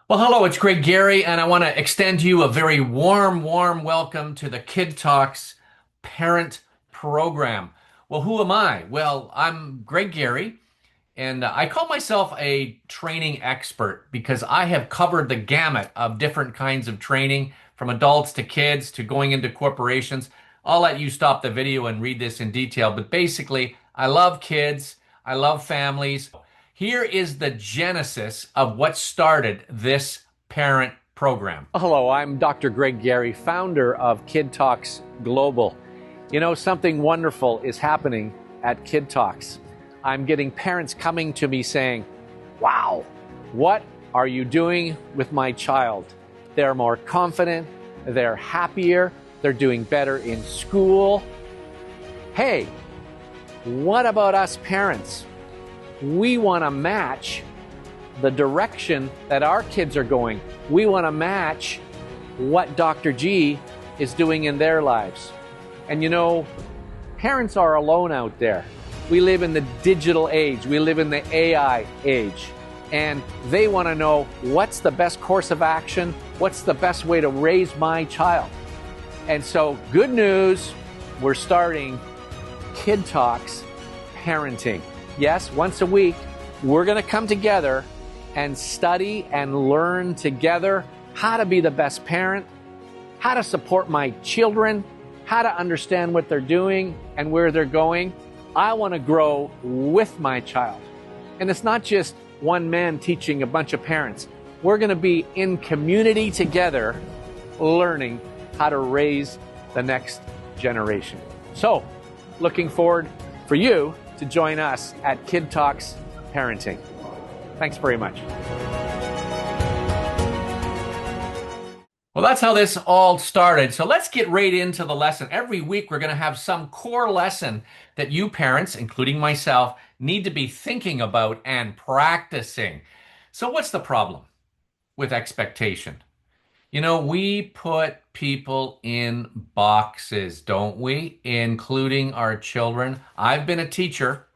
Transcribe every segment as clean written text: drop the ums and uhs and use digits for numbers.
Well, hello, it's Gerrie, and I want to extend you a very warm welcome to the Kid Talks Parent Program. Well, who am I? Well, I'm Gerrie, and I call myself a training expert because I have covered the gamut of different kinds of training, from adults to kids to going into corporations. I'll let you stop the video and read this in detail, but basically, I love kids, I love families. Here is the genesis of what started this parent program. Hello, I'm Dr. Gerrie, founder of KidTalks Global. You know, something wonderful is happening at KidTalks. I'm getting parents coming to me saying, wow, what are you doing with my child? They're more confident, they're happier, they're doing better in school. Hey, what about us parents? We want to match the direction that our kids are going. We want to match what Dr. G is doing in their lives. And you know, parents are alone out there. We live in the digital age. We live in the AI age. And they want to know, what's the best course of action? What's the best way to raise my child? And so, good news, we're starting Kid Talks Parenting. Yes, once a week, we're going to come together and study and learn together how to be the best parent, how to support my children, how to understand what they're doing and where they're going. I want to grow with my child. And it's not just one man teaching a bunch of parents. We're going to be in community together, learning how to raise the next generation. So, looking forward for you to join us at Kid Talks Parenting. Thanks very much. Well, that's how this all started. So let's get right into the lesson. Every week, we're going to have some core lesson that you parents, including myself, need to be thinking about and practicing. So what's the problem with expectation? You know, we put people in boxes, don't we? Including our children. I've been a teacher.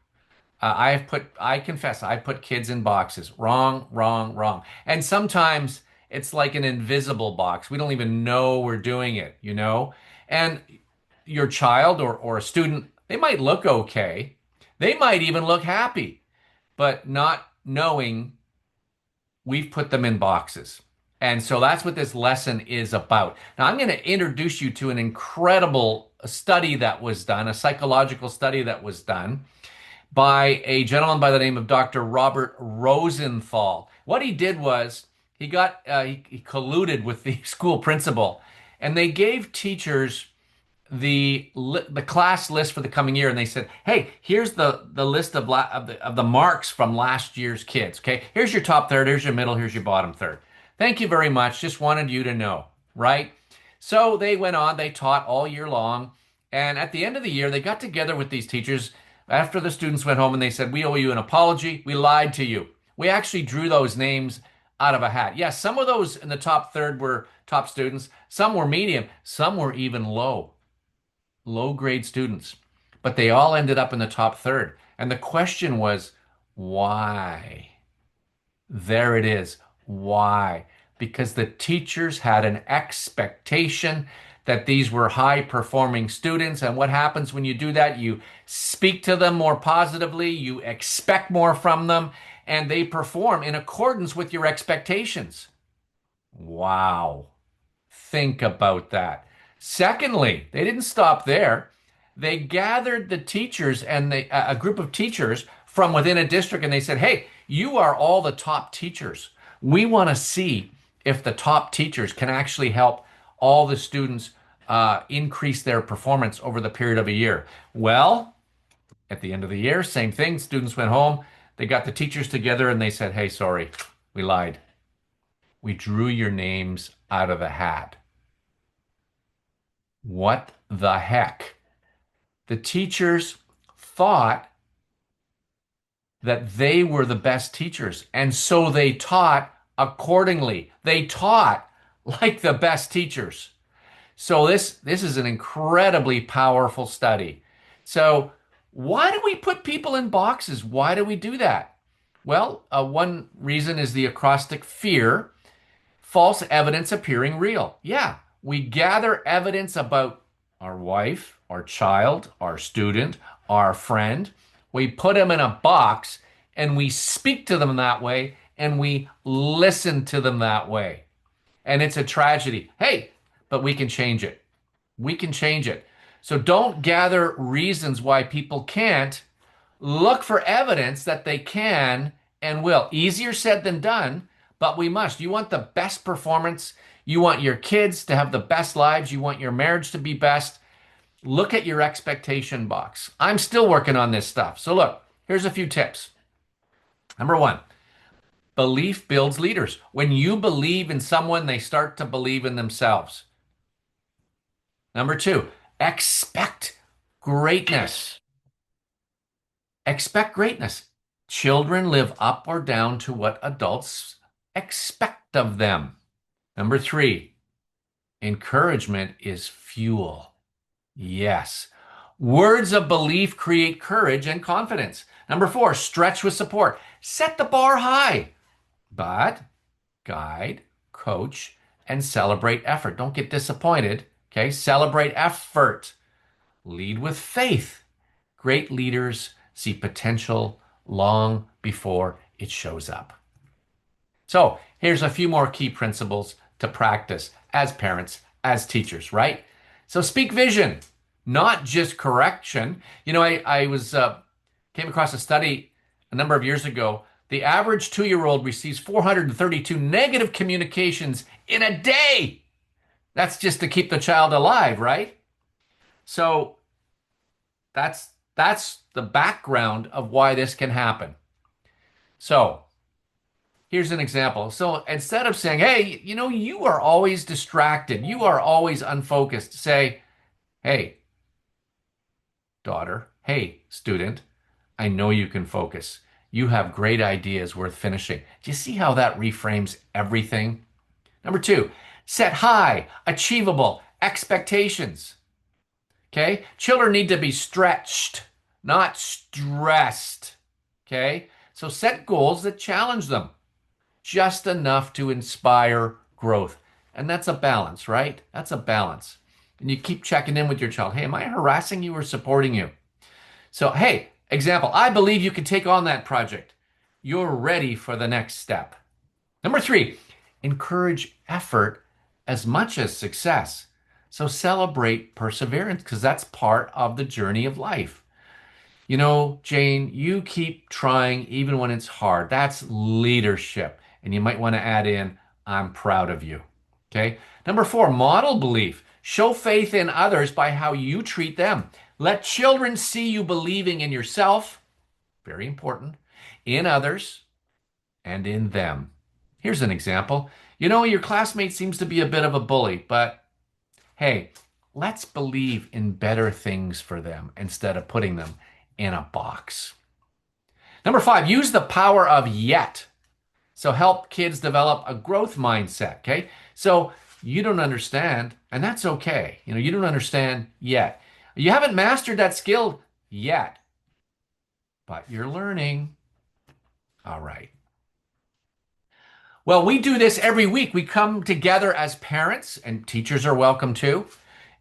I confess, I put kids in boxes. Wrong. And sometimes it's like an invisible box. We don't even know we're doing it, you know? And your child or a student, they might look okay. They might even look happy, but not knowing we've put them in boxes. And so that's what this lesson is about. Now, I'm going to introduce you to an incredible study that was done, a psychological study that was done by a gentleman by the name of Dr. Robert Rosenthal. What he did was he colluded with the school principal, and they gave teachers the class list for the coming year, and they said, "Hey, here's the list of the marks from last year's kids. Okay, here's your top third, here's your middle, here's your bottom third. Thank you very much. Just wanted you to know, right?" So they went on. They taught all year long, and at the end of the year, they got together with these teachers after the students went home, and they said, "We owe you an apology. We lied to you. We actually drew those names out of a hat. Yes, some of those in the top third were top students. Some were medium. Some were even low grade students, but they all ended up in the top third. And the question was, why? There it is. Why? Because the teachers had an expectation that these were high performing students. And what happens when you do that? You speak to them more positively, you expect more from them, and they perform in accordance with your expectations. Wow. Think about that. Secondly, they didn't stop there. They gathered the teachers and a group of teachers from within a district, and they said, "Hey, you are all the top teachers. We want to see if the top teachers can actually help all the students increase their performance over the period of a year." Well, at the end of the year, same thing. Students went home. They got the teachers together and they said, "Hey, sorry, we lied. We drew your names out of a hat." What the heck? The teachers thought that they were the best teachers, and so they taught accordingly. They taught like the best teachers. So this is an incredibly powerful study. So why do we put people in boxes? Why do we do that? Well, one reason is the acrostic fear. false evidence appearing real. Yeah, we gather evidence about our wife, our child, our student, our friend. We put them in a box and we speak to them that way and we listen to them that way. And it's a tragedy. Hey, but we can change it. We can change it. So don't gather reasons why people can't. Look for evidence that they can and will. Easier said than done, but we must. You want the best performance. You want your kids to have the best lives. You want your marriage to be best. Look at your expectation box. I'm still working on this stuff. So look, here's a few tips. Number one, belief builds leaders. When you believe in someone, they start to believe in themselves. Number two, expect greatness. Expect greatness. Children live up or down to what adults expect of them. Number three, encouragement is fuel. Yes. Words of belief create courage and confidence. Number four, stretch with support. Set the bar high, but guide, coach, and celebrate effort. Don't get disappointed. Okay. Celebrate effort. Lead with faith. Great leaders see potential long before it shows up. So here's a few more key principles to practice as parents, as teachers, right? So speak vision, not just correction. You know, I was came across a study a number of years ago. The average 2-year-old receives 432 negative communications in a day. That's just to keep the child alive, right? So that's the background of why this can happen. So here's an example. So instead of saying, hey, you know, you are always distracted, you are always unfocused, say, hey, daughter, hey, student, I know you can focus. You have great ideas worth finishing. Do you see how that reframes everything? Number two, set high, achievable expectations. Okay? Children need to be stretched, not stressed. Okay? So set goals that challenge them, just enough to inspire growth. And that's a balance, right? That's a balance. And you keep checking in with your child. Hey, am I harassing you or supporting you? So, hey, example, I believe you can take on that project. You're ready for the next step. Number three, encourage effort as much as success. So celebrate perseverance because that's part of the journey of life. You know, Jane, you keep trying even when it's hard. That's leadership. And you might want to add in, I'm proud of you. Okay. Number four, model belief. Show faith in others by how you treat them. Let children see you believing in yourself, very important, in others, and in them. Here's an example. You know, your classmate seems to be a bit of a bully, but hey, let's believe in better things for them instead of putting them in a box. Number five, use the power of yet. So help kids develop a growth mindset, okay? So you don't understand, and that's okay. You know, you don't understand yet. You haven't mastered that skill yet, but you're learning. All right. Well, we do this every week. We come together as parents, and teachers are welcome too,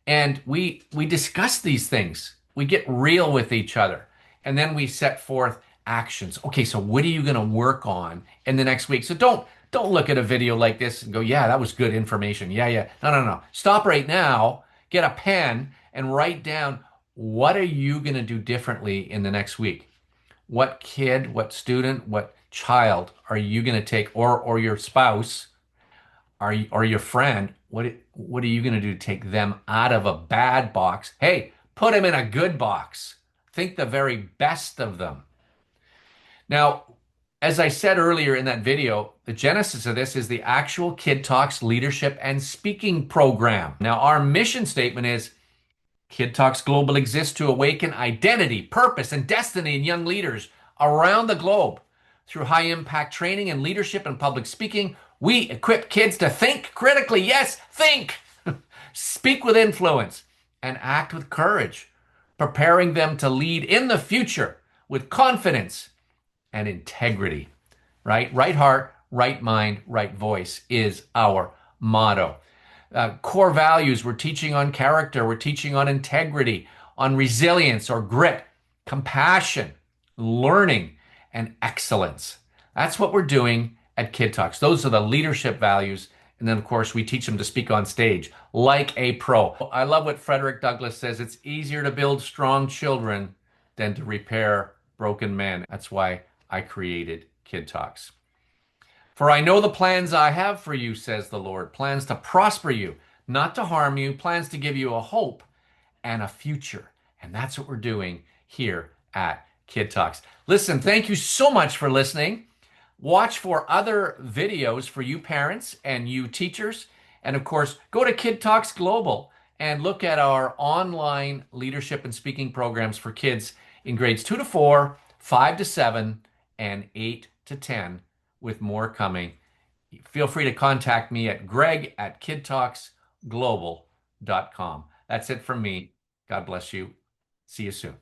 and we discuss these things. We get real with each other, and then we set forth actions. Okay, so what are you going to work on in the next week? So don't look at a video like this and go, yeah, that was good information. Yeah, yeah. No, no, no. Stop right now, get a pen and write down what are you going to do differently in the next week? What kid, what student, what child are you going to take or your spouse or your friend, what are you going to do to take them out of a bad box? Hey, put them in a good box. Think the very best of them. Now, as I said earlier in that video, the genesis of this is the actual KidTalks leadership and speaking program. Now, our mission statement is KidTalks Global exists to awaken identity, purpose, and destiny in young leaders around the globe. Through high impact training in leadership and public speaking, we equip kids to think critically. Yes, think, speak with influence, and act with courage, preparing them to lead in the future with confidence and integrity, right? Right heart, right mind, right voice is our motto. Core values, we're teaching on character, we're teaching on integrity, on resilience or grit, compassion, learning, and excellence. That's what we're doing at Kid Talks. Those are the leadership values. And then, of course, we teach them to speak on stage like a pro. I love what Frederick Douglass says. It's easier to build strong children than to repair broken men. That's why I created Kid Talks. For I know the plans I have for you, says the Lord, plans to prosper you, not to harm you, plans to give you a hope and a future. And that's what we're doing here at Kid Talks. Listen, thank you so much for listening. Watch for other videos for you parents and you teachers. And of course, go to KidTalks Global and look at our online leadership and speaking programs for kids in grades 2 to 4, 5 to 7, and 8 to 10, with more coming. Feel free to contact me at greg@kidtalksglobal.com. That's it from me. God bless you. See you soon.